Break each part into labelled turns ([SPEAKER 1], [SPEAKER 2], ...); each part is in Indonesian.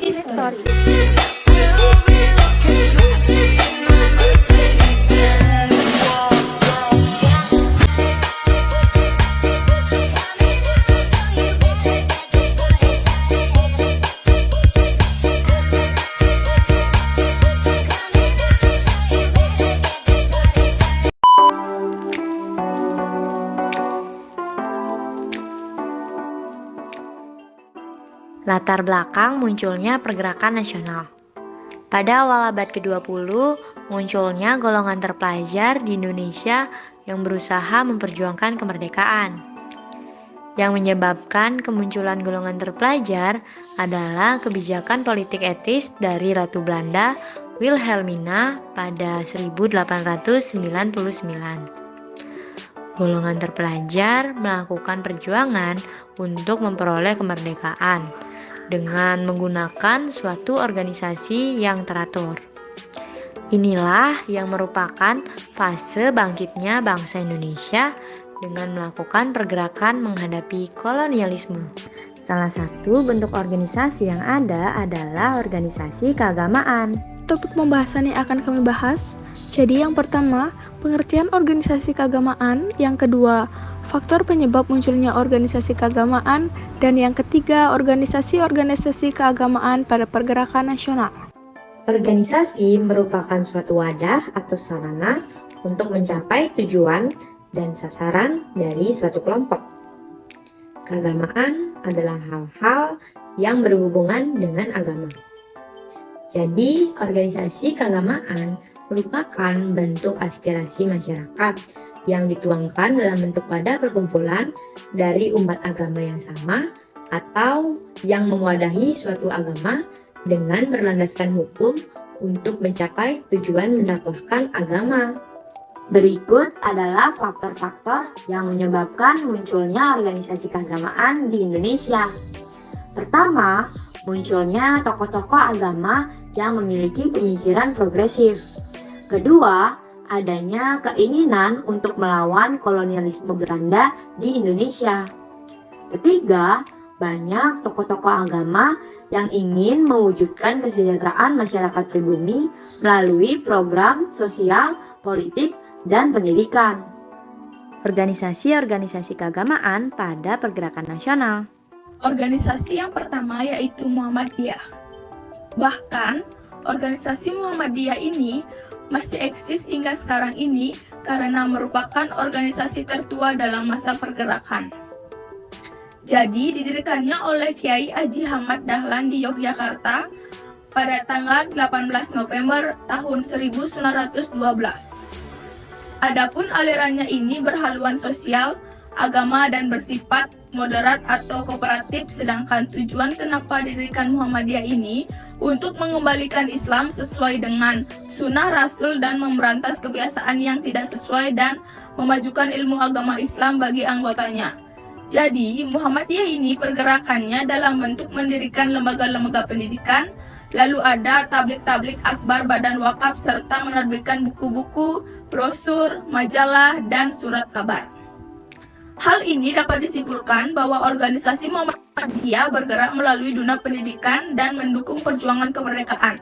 [SPEAKER 1] History.
[SPEAKER 2] Latar belakang munculnya pergerakan nasional. Pada awal abad ke-20, munculnya golongan terpelajar di Indonesia yang berusaha memperjuangkan kemerdekaan. Yang menyebabkan kemunculan golongan terpelajar adalah kebijakan politik etis dari Ratu Belanda Wilhelmina pada 1899. Golongan terpelajar melakukan perjuangan untuk memperoleh kemerdekaan dengan menggunakan suatu organisasi yang teratur. Inilah yang merupakan fase bangkitnya bangsa Indonesia dengan melakukan pergerakan menghadapi kolonialisme. Salah satu bentuk organisasi yang ada adalah organisasi keagamaan.
[SPEAKER 1] Topik pembahasan yang akan kami bahas. Jadi yang pertama, pengertian organisasi keagamaan, yang kedua, faktor penyebab munculnya organisasi keagamaan, dan yang ketiga, organisasi-organisasi keagamaan pada pergerakan nasional.
[SPEAKER 2] Organisasi merupakan suatu wadah atau sarana untuk mencapai tujuan dan sasaran dari suatu kelompok. Keagamaan adalah hal-hal yang berhubungan dengan agama. Jadi, organisasi keagamaan merupakan bentuk aspirasi masyarakat yang dituangkan dalam bentuk wadah perkumpulan dari umat agama yang sama atau yang mewadahi suatu agama dengan berlandaskan hukum untuk mencapai tujuan mendakwahkan agama. Berikut adalah faktor-faktor yang menyebabkan munculnya organisasi keagamaan di Indonesia. Pertama, munculnya tokoh-tokoh agama yang memiliki pemikiran progresif. Kedua, adanya keinginan untuk melawan kolonialisme Belanda di Indonesia. Ketiga, banyak tokoh-tokoh agama yang ingin mewujudkan kesejahteraan masyarakat pribumi melalui program sosial, politik, dan pendidikan. Organisasi-organisasi keagamaan pada pergerakan nasional.
[SPEAKER 1] Organisasi yang pertama yaitu Muhammadiyah. Bahkan, organisasi Muhammadiyah ini masih eksis hingga sekarang ini karena merupakan organisasi tertua dalam masa pergerakan. Jadi, didirikannya oleh Kiai Haji Ahmad Dahlan di Yogyakarta pada tanggal 18 November tahun 1912. Adapun alirannya ini berhaluan sosial, agama, dan bersifat moderat atau kooperatif, sedangkan tujuan kenapa didirikan Muhammadiyah ini untuk mengembalikan Islam sesuai dengan sunnah Rasul dan memberantas kebiasaan yang tidak sesuai dan memajukan ilmu agama Islam bagi anggotanya. Jadi, Muhammadiyah ini pergerakannya dalam bentuk mendirikan lembaga-lembaga pendidikan, lalu ada tablik-tablik akbar badan wakaf serta menerbitkan buku-buku, brosur, majalah, dan surat kabar. Hal ini dapat disimpulkan bahwa organisasi Muhammadiyah bergerak melalui dunia pendidikan dan mendukung perjuangan kemerdekaan.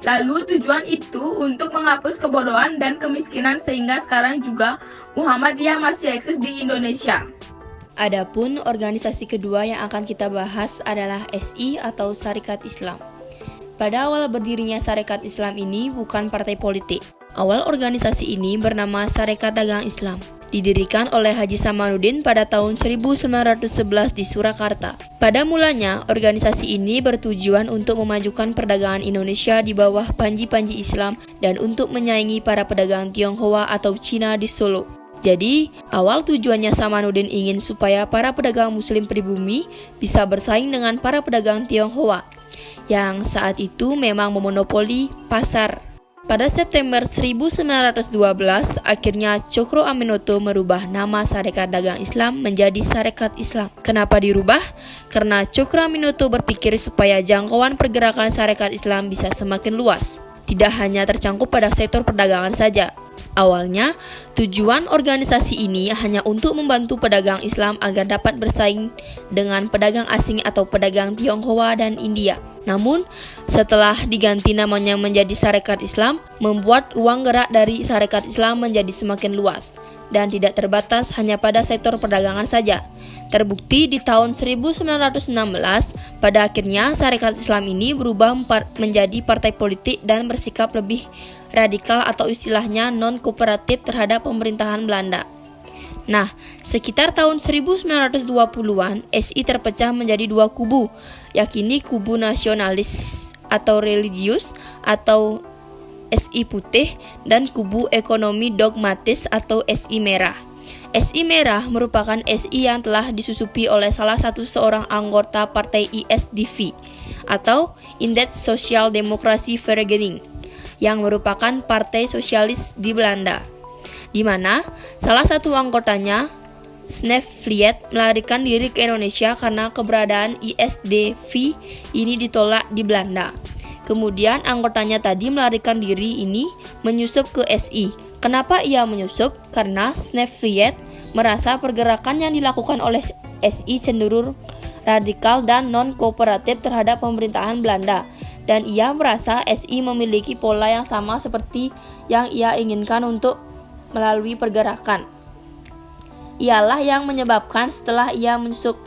[SPEAKER 1] Lalu tujuan itu untuk menghapus kebodohan dan kemiskinan sehingga sekarang juga Muhammadiyah masih eksis di Indonesia.
[SPEAKER 3] Adapun organisasi kedua yang akan kita bahas adalah SI atau Sarekat Islam. Pada awal berdirinya Sarekat Islam ini bukan partai politik. Awal organisasi ini bernama Sarekat Dagang Islam. Didirikan oleh Haji Samanudin pada tahun 1911 di Surakarta. Pada mulanya, organisasi ini bertujuan untuk memajukan perdagangan Indonesia di bawah panji-panji Islam dan untuk menyaingi para pedagang Tionghoa atau Cina di Solo. Jadi, awal tujuannya Samanudin ingin supaya para pedagang muslim pribumi bisa bersaing dengan para pedagang Tionghoa, yang saat itu memang memonopoli pasar. Pada September 1912, akhirnya Cokro Aminoto merubah nama Sarekat Dagang Islam menjadi Sarekat Islam. Kenapa dirubah? Karena Cokro Aminoto berpikir supaya jangkauan pergerakan Sarekat Islam bisa semakin luas, tidak hanya tercangkup pada sektor perdagangan saja. Awalnya, tujuan organisasi ini hanya untuk membantu pedagang Islam agar dapat bersaing dengan pedagang asing atau pedagang Tionghoa dan India. Namun, setelah diganti namanya menjadi Sarekat Islam, membuat ruang gerak dari Sarekat Islam menjadi semakin luas dan tidak terbatas hanya pada sektor perdagangan saja. Terbukti di tahun 1916, pada akhirnya Sarekat Islam ini berubah menjadi partai politik dan bersikap lebih radikal atau istilahnya non-kooperatif terhadap pemerintahan Belanda. Nah, sekitar tahun 1920-an, SI terpecah menjadi dua kubu, yakni kubu nasionalis atau religius atau SI putih dan kubu ekonomi dogmatis atau SI merah. SI merah merupakan SI yang telah disusupi oleh salah satu seorang anggota partai ISDV atau Indeks Sosial Demokrasi Vereniging yang merupakan partai sosialis di Belanda, di mana salah satu anggotanya, Snevliet, melarikan diri ke Indonesia karena keberadaan ISDV ini ditolak di Belanda. Kemudian anggotanya tadi melarikan diri ini menyusup ke SI. Kenapa ia menyusup? Karena Snevliet merasa pergerakan yang dilakukan oleh SI cenderung radikal dan non-kooperatif terhadap pemerintahan Belanda. Dan ia merasa SI memiliki pola yang sama seperti yang ia inginkan untuk melalui pergerakan. Ialah yang menyebabkan setelah ia menyusup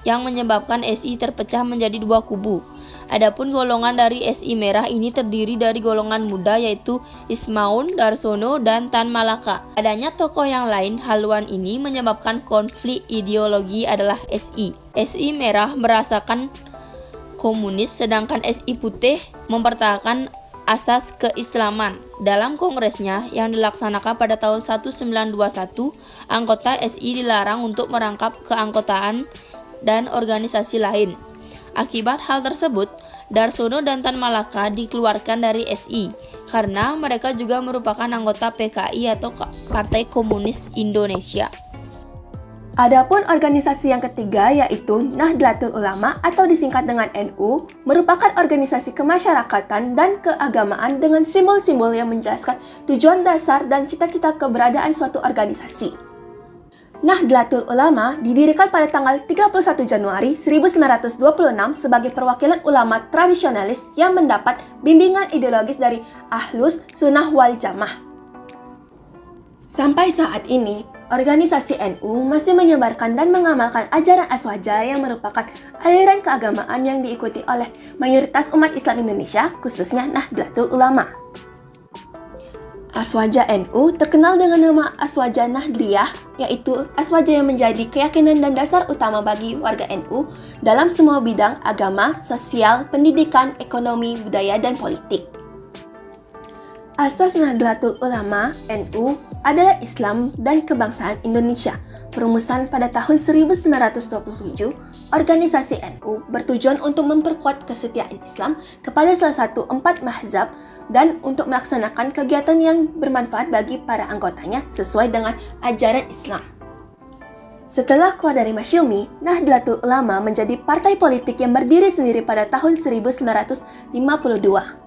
[SPEAKER 3] yang menyebabkan SI terpecah menjadi dua kubu. Adapun golongan dari SI merah ini terdiri dari golongan muda yaitu Ismaun, Darsono, dan Tan Malaka. Adanya tokoh yang lain haluan ini menyebabkan konflik ideologi adalah SI. SI merah merasakan komunis sedangkan SI putih mempertahankan asas keislaman. Dalam kongresnya yang dilaksanakan pada tahun 1921, anggota SI dilarang untuk merangkap keanggotaan dan organisasi lain. Akibat hal tersebut, Darsono dan Tan Malaka dikeluarkan dari SI karena mereka juga merupakan anggota PKI atau Partai Komunis Indonesia.
[SPEAKER 4] Adapun organisasi yang ketiga yaitu Nahdlatul Ulama atau disingkat dengan NU, merupakan organisasi kemasyarakatan dan keagamaan dengan simbol-simbol yang menjelaskan tujuan dasar dan cita-cita keberadaan suatu organisasi. Nahdlatul Ulama didirikan pada tanggal 31 Januari 1926 sebagai perwakilan ulama tradisionalis yang mendapat bimbingan ideologis dari Ahlus Sunnah wal Jamaah. Sampai saat ini, organisasi NU masih menyebarkan dan mengamalkan ajaran Aswaja yang merupakan aliran keagamaan yang diikuti oleh mayoritas umat Islam Indonesia, khususnya Nahdlatul Ulama. Aswaja NU terkenal dengan nama Aswaja Nahdliyah, yaitu Aswaja yang menjadi keyakinan dan dasar utama bagi warga NU dalam semua bidang agama, sosial, pendidikan, ekonomi, budaya, dan politik. Asas Nahdlatul Ulama NU adalah Islam dan kebangsaan Indonesia. Perumusan pada tahun 1927, organisasi NU bertujuan untuk memperkuat kesetiaan Islam kepada salah satu 4 mazhab dan untuk melaksanakan kegiatan yang bermanfaat bagi para anggotanya sesuai dengan ajaran Islam. Setelah keluar dari Masyumi, Nahdlatul Ulama menjadi partai politik yang berdiri sendiri pada tahun 1952.